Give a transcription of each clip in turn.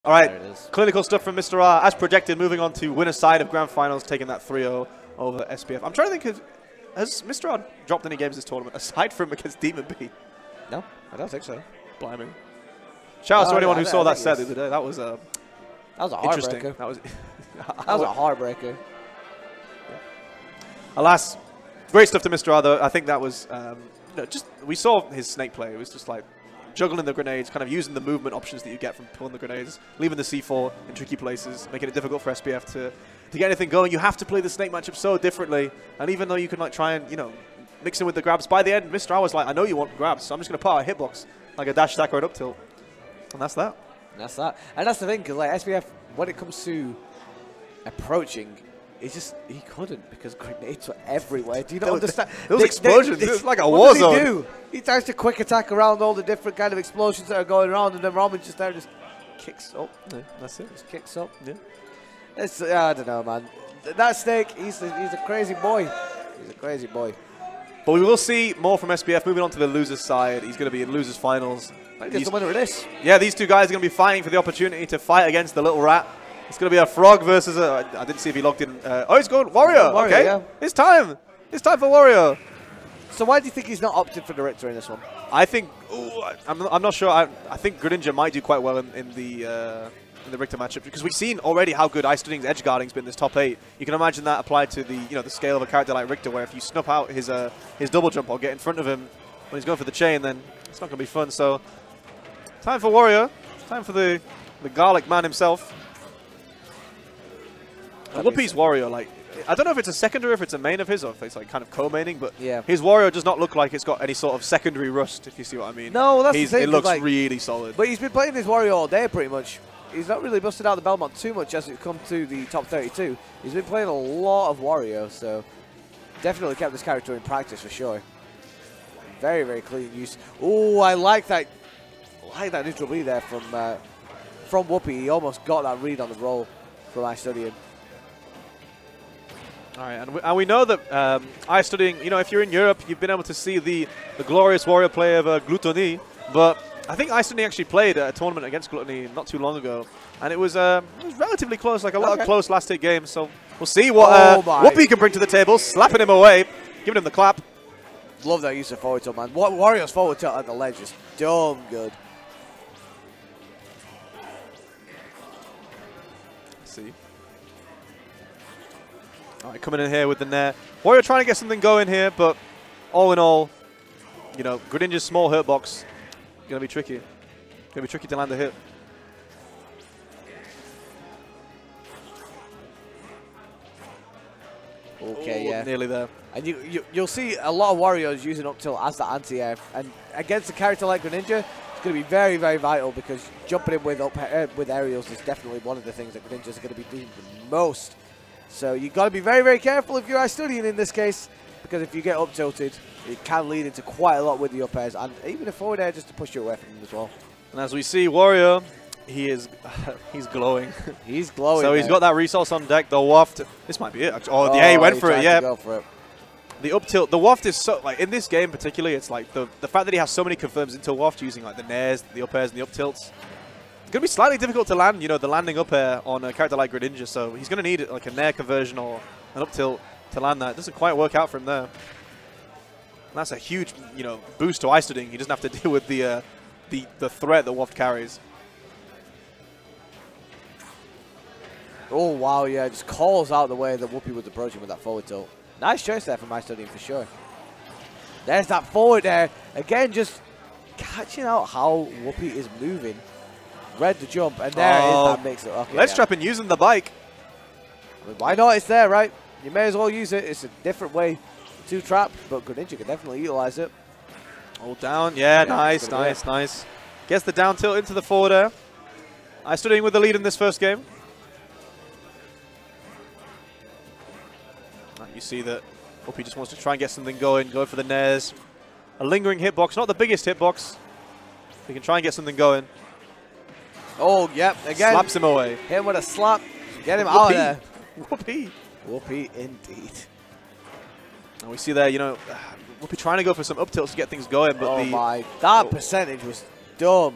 All right, clinical stuff from Mr. R. As projected, moving on to winner's side of Grand Finals, taking that 3-0 over SPF. I'm trying to think, has Mr. R dropped any games this tournament, aside from against Demon B? No, I don't think so. Blimey. Shout out to anyone who saw that set the other day. That was a interesting. heartbreaker. That was a heartbreaker. Yeah. Alas, great stuff to Mr. R, though. I think that was, just, we saw his snake play. It was just like juggling the grenades, kind of using the movement options that you get from pulling the grenades, leaving the C4 in tricky places, making it difficult for SPF to get anything going. You have to play the snake matchup so differently, and even though you can like try and, mix in with the grabs, by the end, Mr. R was like, I know you want grabs, so I'm just going to put out a hitbox, like a dash attack or an up tilt. And that's that. That's that. And that's the thing, because like SPF, when it comes to approaching, he couldn't, because grenades were everywhere. Do you not understand? Those explosions, it's like a war zone. What does he do? He tries to quick attack around all the different kind of explosions that are going around, and then Roman just there just kicks up. Yeah, that's it. Just kicks up. Yeah. It's, I don't know, man. That snake, he's a crazy boy. He's a crazy boy. But we will see more from SPF moving on to the loser's side. He's going to be in losers finals. He's the winner of this. Yeah, these two guys are going to be fighting for the opportunity to fight against the little rat. It's going to be a Frog versus a... I didn't see if he logged in. Oh, he's going Wario. Okay, yeah. It's time. It's time for Wario. So why do you think he's not opted for the Richter in this one? I think... Ooh, I'm not sure. I think Greninja might do quite well in the Richter matchup, because we've seen already how good IStudying's edge guarding's been this top 8. You can imagine that applied to the the scale of a character like Richter, where if you snuff out his double jump or get in front of him when he's going for the chain, then it's not going to be fun. So time for Wario. Time for the garlic man himself. Whoopee's Wario, like, I don't know if it's a secondary, if it's a main of his, or if it's like kind of co-maining, but yeah, his Wario does not look like it's got any sort of secondary rust, if you see what I mean. No, that's the thing. It looks like, really solid. But he's been playing this Wario all day, pretty much. He's not really busted out the Belmont too much as it comes to the top 32. He's been playing a lot of Wario, so definitely kept this character in practice for sure. Very, very clean use. Oh, I like that neutral B there from Whoopee. He almost got that read on the roll from IStudying. All right, and we know that IStudying, if you're in Europe, you've been able to see the glorious Wario play of Gluttony, but I think IStudying actually played a tournament against Gluttony not too long ago, and it was relatively close, like a lot of close last-hit games, so we'll see what Whoopee can bring to the table, slapping him away, giving him the clap. Love that use of forward tilt, man. Wario's forward tilt at the ledge is dumb good. Let's see. All right, coming in here with the nair. Wario trying to get something going here, but all in all, Greninja's small hurt box going to be tricky. Going to be tricky to land a hit. Okay, yeah. Nearly there. And you'll see a lot of Warriors using up tilt as the anti-air. And against a character like Greninja, it's going to be very, very vital, because jumping in with aerials is definitely one of the things that Greninjas are going to be doing the most. So you've got to be very, very careful if you're IStudying in this case, because if you get up tilted, it can lead into quite a lot with the up airs, and even a forward air just to push you away from them as well. And as we see, Wario, he's glowing. He's glowing. So he's got that resource on deck. The waft. This might be it. Oh, yeah, he went for it. Yeah. Go for it. The up tilt. The waft is so, like, in this game particularly, it's like the fact that he has so many confirms into waft using like the nairs, the up airs, and the up tilts. It's going to be slightly difficult to land, the landing up air on a character like Greninja, so he's going to need like a nair conversion or an up tilt to land that. It doesn't quite work out for him there. And that's a huge, boost to IStudying. He doesn't have to deal with the threat that Waft carries. Oh, wow, yeah, just calls out the way that Whoopee was approaching with that forward tilt. Nice choice there from IStudying for sure. There's that forward there. Again, just catching out how Whoopee is moving. Read the jump, and there is that mix. Okay, Let's trap and using the bike. Why not? It's there, right? You may as well use it. It's a different way to trap, but Greninja can definitely utilize it. Hold down. Yeah, nice. Gets the down tilt into the forward air. IStudying with the lead in this first game. You see that Whoopee just wants to try and get something going, go for the nairs. A lingering hitbox, not the biggest hitbox. He can try and get something going. Oh, yep, again. Slaps him away. Hit him with a slap. Get him out of there. Whoopee. Whoopee indeed. And we see there, Whoopee trying to go for some up tilts to get things going, but that percentage was dumb.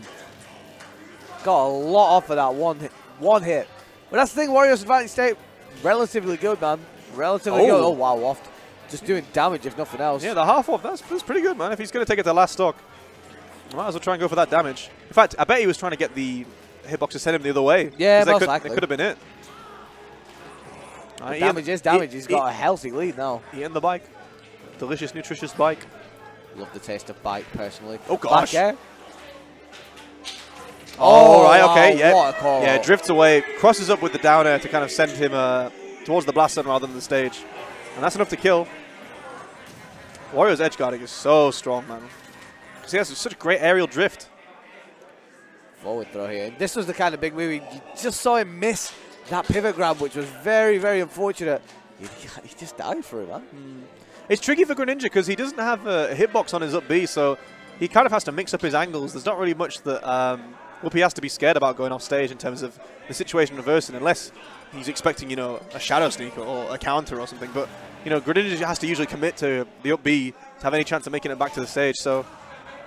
got a lot off of that one hit. But that's the thing, Wario's advantage state, relatively good, man. Relatively good. Oh, wow, Waft. Just doing damage, if nothing else. Yeah, the half Waft, that's pretty good, man. If he's going to take it to last stock, might as well try and go for that damage. In fact, I bet he was trying to get the hitbox to send him the other way. Yeah, most likely. It could have been it. Damage is damage. He's got a healthy lead now. Eating the bike. Delicious, nutritious bike. Love the taste of bike, personally. Oh, gosh. Back air. Oh, right, okay, yeah. What a call. Yeah, drifts away, crosses up with the down air to kind of send him towards the blast zone rather than the stage. And that's enough to kill. Wario's edge guarding is so strong, man. Because he has such great aerial drift. Forward throw here. This was the kind of big move. You just saw him miss that pivot grab, which was very, very unfortunate. He just died for it, man. It's tricky for Greninja because he doesn't have a hitbox on his up B, so he kind of has to mix up his angles. There's not really much that Whoopee has to be scared about going off stage in terms of the situation reversing, unless he's expecting, you know, a shadow sneak or a counter or something. But, you know, Greninja has to usually commit to the up B to have any chance of making it back to the stage. So,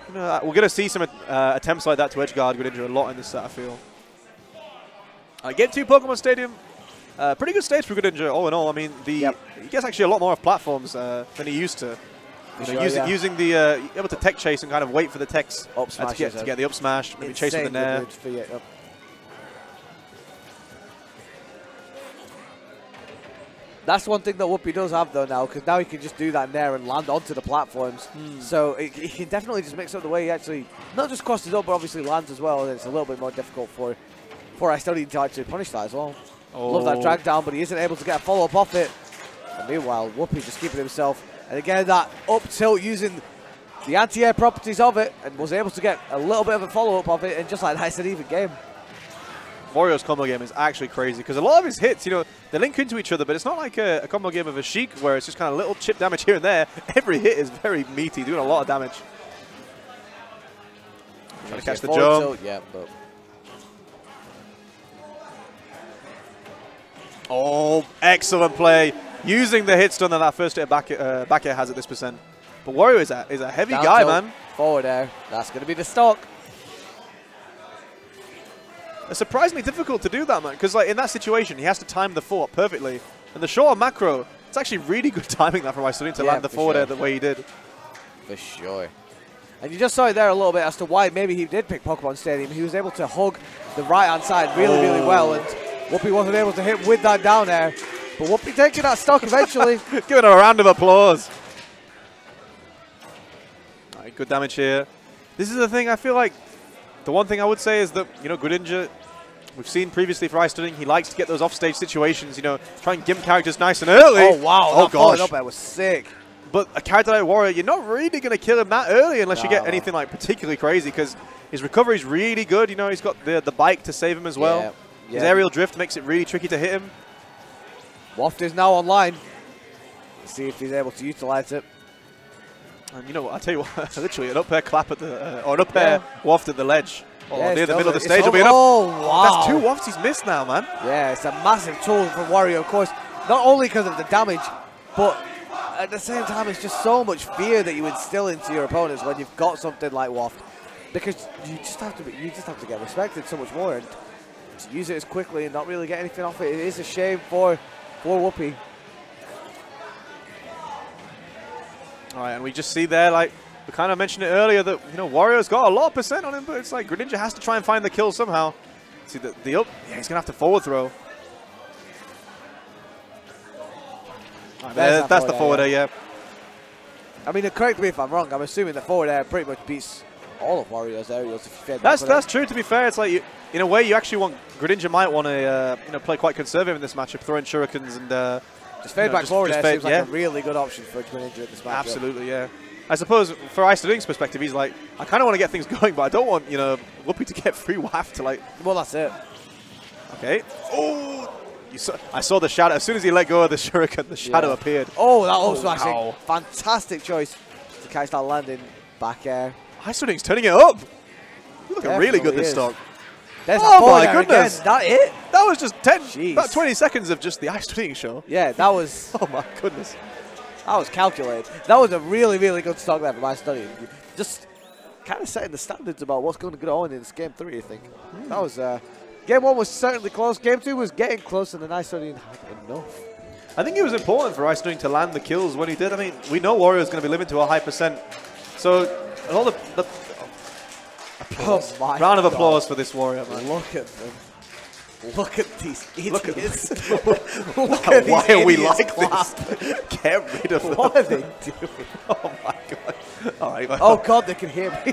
you know, we're going to see some attempts like that to edge guard Greninja a lot in this set, I feel. Game 2 Pokemon Stadium. Pretty good stage for Greninja, all in all. I mean, he gets actually a lot more off platforms than he used to. You know, using the able to tech chase and kind of wait for the techs to get the up smash, maybe chase with the nair. That's one thing that Whoopee does have though now, because now he can just do that nair and land onto the platforms. So he can definitely just mix up the way he actually not just crosses up, but obviously lands as well. And it's a little bit more difficult for IStudying to actually punish that as well. Love that drag down, but he isn't able to get a follow up off it. And meanwhile, Whoopee just keeping himself. And again, that up tilt using the anti-air properties of it, and was able to get a little bit of a follow-up of it, and just like that, it's an even game. Wario's combo game is actually crazy, because a lot of his hits, you know, they link into each other, but it's not like a combo game of a Sheik, where it's just kind of little chip damage here and there. Every hit is very meaty, doing a lot of damage. Trying to catch the jump. Tilt, yeah, but oh, excellent play. Using the hit stun that first hit back air has at this percent. But Wario is a heavy down guy, tilt, man. Forward air. That's going to be the stock. It's surprisingly difficult to do that, man, because like in that situation, he has to time the forward perfectly. And the short macro, it's actually really good timing that from IStudying to land the forward air the way he did. For sure. And you just saw it there a little bit as to why maybe he did pick Pokemon Stadium. He was able to hug the right-hand side really, really well, and Whoopee wasn't able to hit with that down air. But Whoopee taking that stock eventually. Giving her a round of applause. All right, good damage here. This is the thing, I feel like the one thing I would say is that, you know, Greninja, we've seen previously for IStudying, he likes to get those offstage situations, you know, try and gimp characters nice and early. Oh, wow. Oh, gosh. Up there was sick. But a character like Wario, you're not really going to kill him that early unless you get anything like particularly crazy, because his recovery is really good. You know, he's got the bike to save him as well. His aerial drift makes it really tricky to hit him. Waft is now online. Let's see if he's able to utilize it. And you know what, I tell you what, literally an up air clap at the, or an up air waft at the ledge, or near the middle of the stage will be enough. Oh, wow. That's 2 wafts he's missed now, man. Yeah, it's a massive tool for Wario, of course, not only because of the damage, but at the same time, it's just so much fear that you instill into your opponents when you've got something like Waft, because you just have to get respected so much more and to use it as quickly and not really get anything off it. It is a shame for Whoopee. All right, and we just see there, like we kind of mentioned it earlier, that you know Wario's got a lot of percent on him, but it's like Greninja has to try and find the kill somehow. See the up, yeah, he's gonna have to forward throw. Right, that's the forward air, yeah. I mean, correct me if I'm wrong. I'm assuming the forward air pretty much beats all of Wario's aerials. If you that's true. To be fair, it's like in a way you actually want Greninja might want to you know, play quite conservative in this matchup, throwing shurikens and just fade back forward. There seems like a really good option for Greninja at this matchup. Absolutely, yeah. I suppose for IStudying's perspective, he's like, I kind of want to get things going, but I don't want, you know, Whoopee to get free waft to like. Well, that's it. Okay. Oh. I saw the shadow. As soon as he let go of the shuriken, the shadow appeared. Oh, that was actually fantastic choice to catch that landing back air. IStudying's turning it up. You're looking really good this stock. There's my goodness. Again. That it? That was just about 20 seconds of just the IStudying show. Yeah, that was. Oh my goodness. That was calculated. That was a really, really good stock there from IStudying. Just kind of setting the standards about what's going to go on in this game 3, I think. That was, game 1 was certainly close. Game 2 was getting closer than IStudying had enough. I think it was important for IStudying to land the kills when he did. I mean, we know Wario is going to be living to a high percent. So, all the applause. Oh Round of applause for this Wario, man. Look at them. Look at these idiots. Why are we like this? Get rid of them. What are they doing? Oh my god. All right. Oh god, they can hear me. They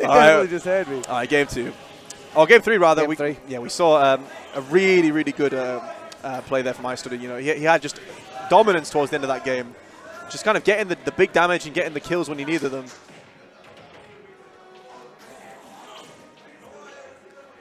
definitely just heard me. All right, game 2. Oh, game 3 rather. Game 3. Yeah, we saw a really, really good play there from IStudying. You know, he had just dominance towards the end of that game. Just kind of getting the big damage and getting the kills when he needed them.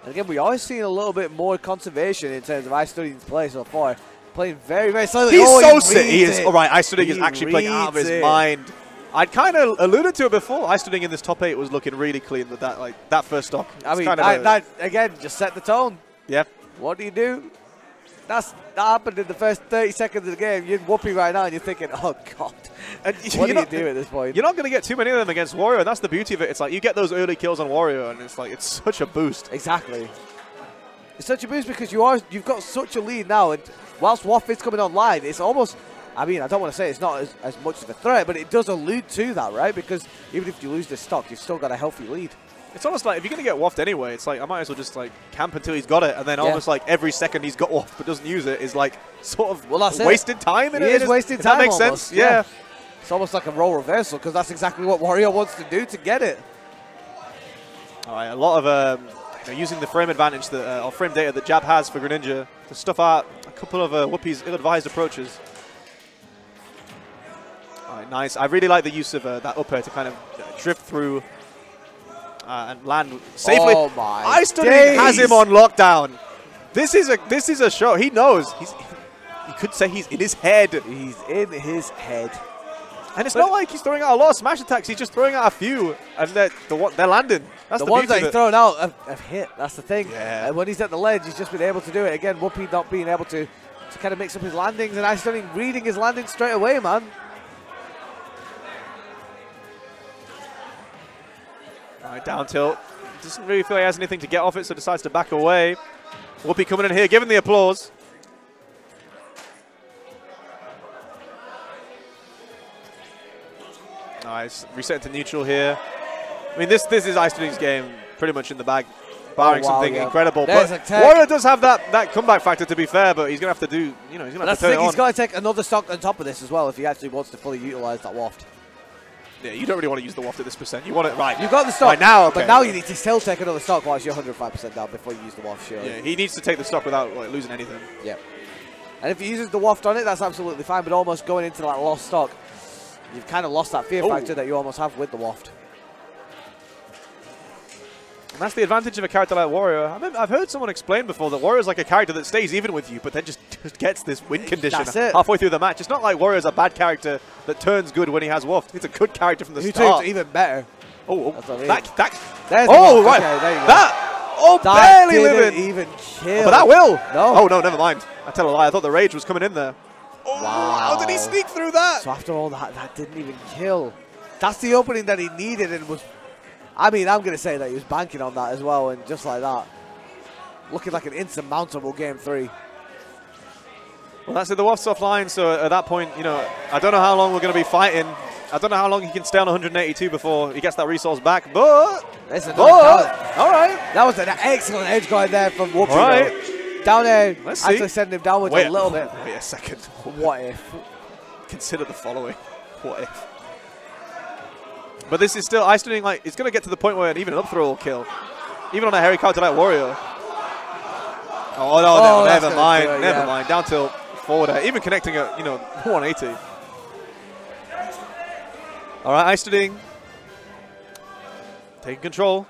And again, we are seeing a little bit more conservation in terms of IStudying's play so far. Playing very, very slowly. He's so sick. He is. All right, IStudying is actually playing out of his mind. I'd kind of alluded to it before. IStudying in this top 8 was looking really clean with that first stock. I mean, that again just set the tone. Yeah. What do? That happened in the first 30 seconds of the game. You're Whoopee right now, and you're thinking, oh god. And what do you do at this point? You're not going to get too many of them against Wario, and that's the beauty of it. It's like you get those early kills on Wario, and it's like it's such a boost. Exactly. It's such a boost because you've got such a lead now, and whilst Waff is coming online, it's almost. I mean, I don't want to say it's not as much of a threat, but it does allude to that, right? Because even if you lose the stock, you've still got a healthy lead. It's almost like if you're going to get waffed anyway, it's like I might as well just like camp until he's got it, and then almost like every second he's got waffed but doesn't use it is like sort of wasted time. It is wasted time. That makes almost. sense. Yeah. It's almost like a role reversal because that's exactly what Wario wants to do to get it. All right, a lot of using the frame advantage that or frame data that Jab has for Greninja to stuff out a couple of Whoopee's ill-advised approaches. All right, nice. I really like the use of that up air to kind of drift through and land safely. Oh my! IStudying has him on lockdown. This is a show. He knows. You could say he's in his head. He's in his head. And it's not like he's throwing out a lot of smash attacks. He's just throwing out a few, and they're landing. That's the ones that he's thrown out have hit. That's the thing. Yeah. And when he's at the ledge, he's just been able to do it. Again, Whoopee not being able to kind of mix up his landings, and IStudying reading his landings straight away, man. All right, down tilt. Doesn't really feel like he has anything to get off it, so decides to back away. Whoopee coming in here, giving the applause. Nice, reset to neutral here. I mean, this is IStudying's game pretty much in the bag, barring something incredible. There's but Wario does have that comeback factor, to be fair, but he's going to have to do, he's going to have to turn it on. He's got to take another stock on top of this as well if he actually wants to fully utilize that waft. Yeah, you don't really want to use the waft at this percent. You want it right. You've got the stock right now, okay. But now you need to still take another stock whilst you're 105% down before you use the waft. Sure. Yeah, he needs to take the stock without losing anything. Yeah. And if he uses the waft on it, that's absolutely fine. But almost going into that lost stock, you've kind of lost that fear factor that you almost have with the waft. And that's the advantage of a character like Wario. I've heard someone explain before that Wario's like a character that stays even with you, but then just gets this win condition halfway through the match. It's not like Wario's a bad character that turns good when he has waft. He's a good character from the start. He turns even better. Oh, that's what I mean. Right. Okay, there you go. That barely living. Even kill. But that will. No. Oh, no, never mind. I tell a lie. I thought the rage was coming in there. Oh, wow. How did he sneak through that? So after all that didn't even kill. That's the opening that he needed and was... I mean, I'm going to say that he was banking on that as well, and just like that. Looking like an insurmountable game 3. Well, that's it. The waft's offline, so at that point, I don't know how long we're going to be fighting. I don't know how long he can stay on 182 before he gets that resource back, but... all right. That was an excellent edge guard there from Whoopee. All right. Down there, let's see. actually sending him downwards a little bit. Wait a second. What if? Consider the following. What if? But this is still IStudying, like, it's going to get to the point where even an up throw will kill. Even on a hairy character like Wario. Oh, no, never mind. Never mind. Down tilt, forward air. Even connecting at, 180. All right, IStudying. Taking control.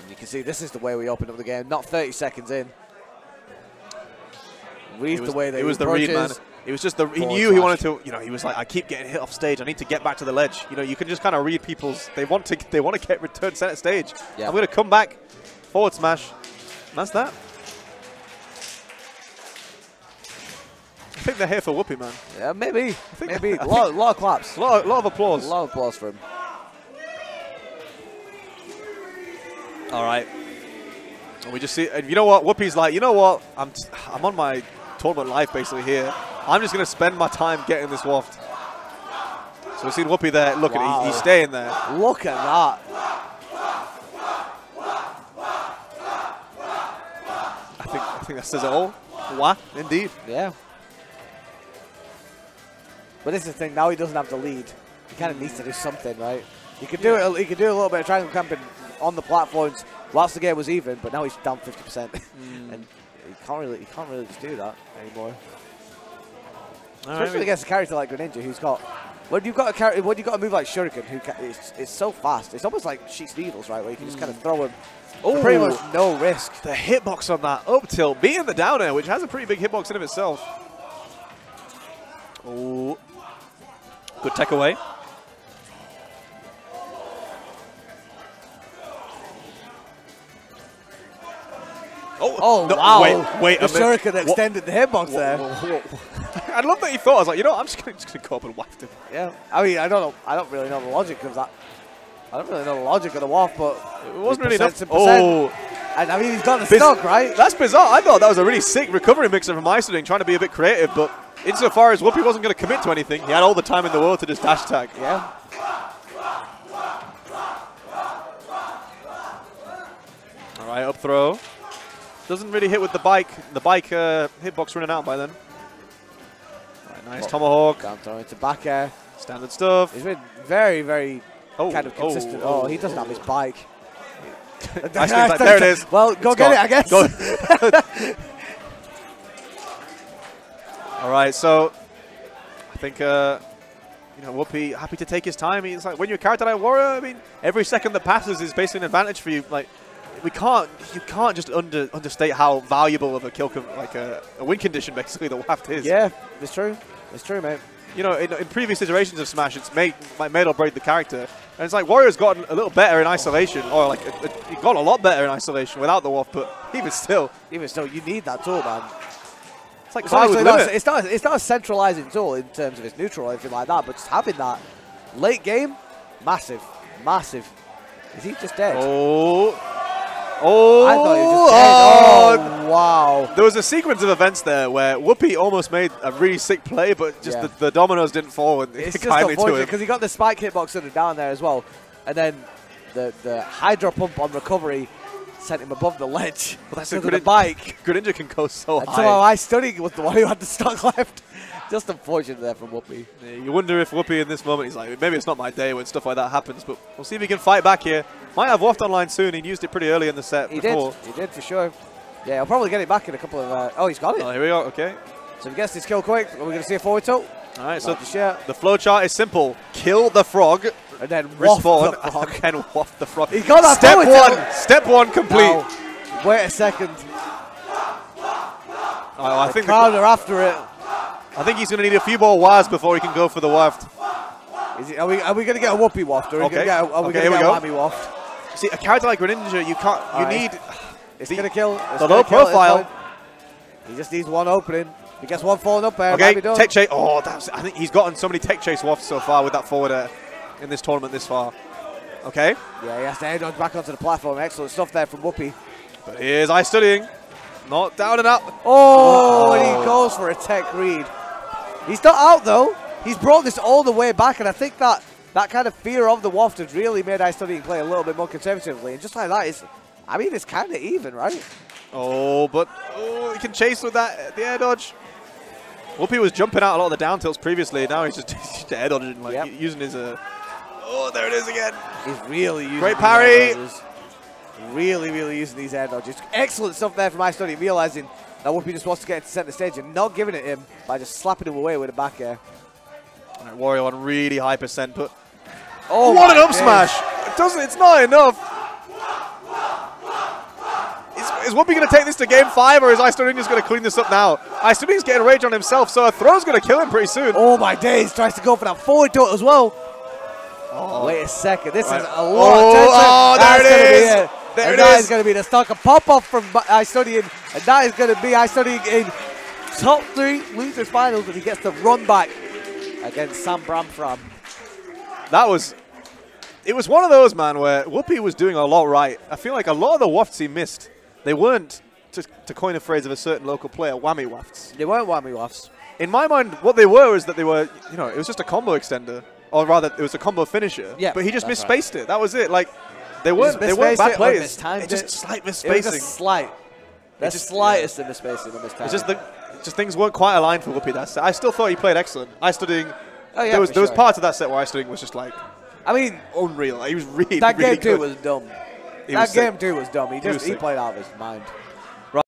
And you can see this is the way we opened up the game. Not 30 seconds in. Read the way they It was the read, man. It was just he knew he wanted to, he was like, I keep getting hit off stage. I need to get back to the ledge. You can just kind of read people's, they want to get return center stage. Yeah. I'm going to come back, forward smash. And that's that. I think they're here for Whoopee, man. Yeah, maybe. Maybe. A lot of claps. A lot of applause. A lot of applause for him. All right. And we just see, and you know what? Whoopee's like, you know what? I'm on my tournament life basically here. I'm just going to spend my time getting this waft. So we've seen Whoopee there. Look at it. He's staying there. Look at that. I think that says it all. Wah, indeed. Yeah. But this is the thing. Now he doesn't have the lead. He kind of needs to do something, right? He could do it. He could do a little bit of triangle camping on the platforms whilst the game was even, but now he's down 50%, and he can't really just do that anymore. Especially against a character like Greninja, who's got when you've got a move like Shuriken, it's so fast. It's almost like Sheets Needles, right? Where you can just kind of throw him. Oh, pretty much no risk. The hitbox on that up tilt, being the down air, which has a pretty big hitbox in of itself. Oh, good tech away. Oh no, wow! Wait the Shuriken extended the hitbox there. I love that he thought. I was like, you know, I'm just going to go up and waft him. Yeah, I mean, I don't really know the logic of that. I don't really know the logic of the waft, but it wasn't really enough. Oh, and I mean, he's got the stock, right? That's bizarre. I thought that was a really sick recovery mixer from IStudying, trying to be a bit creative, but insofar as Whoopee wasn't going to commit to anything, he had all the time in the world to just dash attack. Yeah. All right, up throw. Doesn't really hit with the bike. The bike hitbox running out by then. Right, nice tomahawk. Down throw into back air. Standard stuff. He's been very, very kind of consistent. Oh, he doesn't have his bike. There it is. Well, go get it, I guess. All right, so I think you know, Whoopee happy to take his time. It's like when you're a character like Wario, I mean, every second that passes is basically an advantage for you. Like, you can't just understate how valuable of a kill, like a win condition, basically, the waft is. Yeah, it's true. It's true, mate. You know, in previous iterations of Smash, it's made or break the character. And it's like Wario's gotten a little better in isolation, or like he got a lot better in isolation without the waft. But even still, you need that tool, man. It's like it's not a centralizing tool in terms of its neutral or anything like that, but just having that late game, massive, massive. Is he just dead? Oh, I thought he was just dead. Oh, wow. There was a sequence of events there where Whoopee almost made a really sick play, but just the dominoes didn't fall it's kindly just to him. Because he got the spike hitbox sort of down there as well. And then the Hydro Pump on recovery sent him above the ledge. Well, that's the bike. Greninja can go so high. So IStudying was the one who had the stock left. Just unfortunate there from Whoopee. Yeah, you wonder if Whoopee in this moment, he's like, maybe it's not my day when stuff like that happens, but we'll see if he can fight back here. Might have waft online soon. He used it pretty early in the set before. He did for sure. Yeah, he'll probably get it back in a couple of... oh, he's got it. Oh, here we go. Okay. So if he gets this kill quick, we're going to see a forward tilt. All right, so the flowchart is simple. Kill the frog. And then respawn. The frog. And waft the frog. He got that Step one complete. Now, wait a second. Oh, I think the crowd are after it. I think he's going to need a few more wires before he can go for the waft. Are we going to get a Whoopee waft? Or are we going to get a whammy waft? See, a character like Greninja, you can't. It's going to kill. The low profile. He just needs one opening. He gets one falling up there. Okay, tech chase. Oh, I think he's gotten so many tech chase wafts so far with that forward air in this tournament this far. Okay. Yeah, he has to head on back onto the platform. Excellent stuff there from Whoopee. But here's IStudying. Not down and up. Oh, and he goes for a tech read. He's not out though. He's brought this all the way back, and I think that kind of fear of the waft has really made IStudying play a little bit more conservatively. And just like that, it's kind of even, right? Oh, but he can chase with that the air dodge. Whoopee was jumping out a lot of the down tilts previously. Now he's just air dodging, like using his. Oh, there it is again. He's really using great parry. Really, really using these air dodges. Excellent stuff there from IStudying, realizing that Whoopee just wants to get into center stage and not giving it him by just slapping him away with a back air. All right, Wario on really high percent, but what an up smash! It's not enough. Is Whoopee going to take this to game 5, or is IStudying just going to clean this up now? IStudying's getting rage on himself, so a throw's going to kill him pretty soon. Oh my days! Tries to go for that forward tilt as well. Oh, wait a second. This is a lot of tension. Oh, there it is. That is going to be the stock. A pop-off from IStudying, and that is going to be IStudying in top 3 losers finals, and he gets the run back against Sam Bramfram. That was... it was one of those, man, where Whoopee was doing a lot right. I feel like a lot of the wafts he missed, they weren't, to coin a phrase of a certain local player, whammy wafts. They weren't whammy wafts. In my mind, what they were is that they were, you know, it was just a combo extender. Or rather, it was a combo finisher. Yeah, but he just misspaced it. That was it. Like, they weren't bad plays. It just slight misspacing. It was a slight. The slightest of misspacing on this time. It's just things weren't quite aligned for Whoopee that set. I still thought he played excellent. IStudying, oh, yeah, there was parts of that set where IStudying was just like, I mean, unreal. He was really, that really game 2 good. was dumb. He played out of his mind.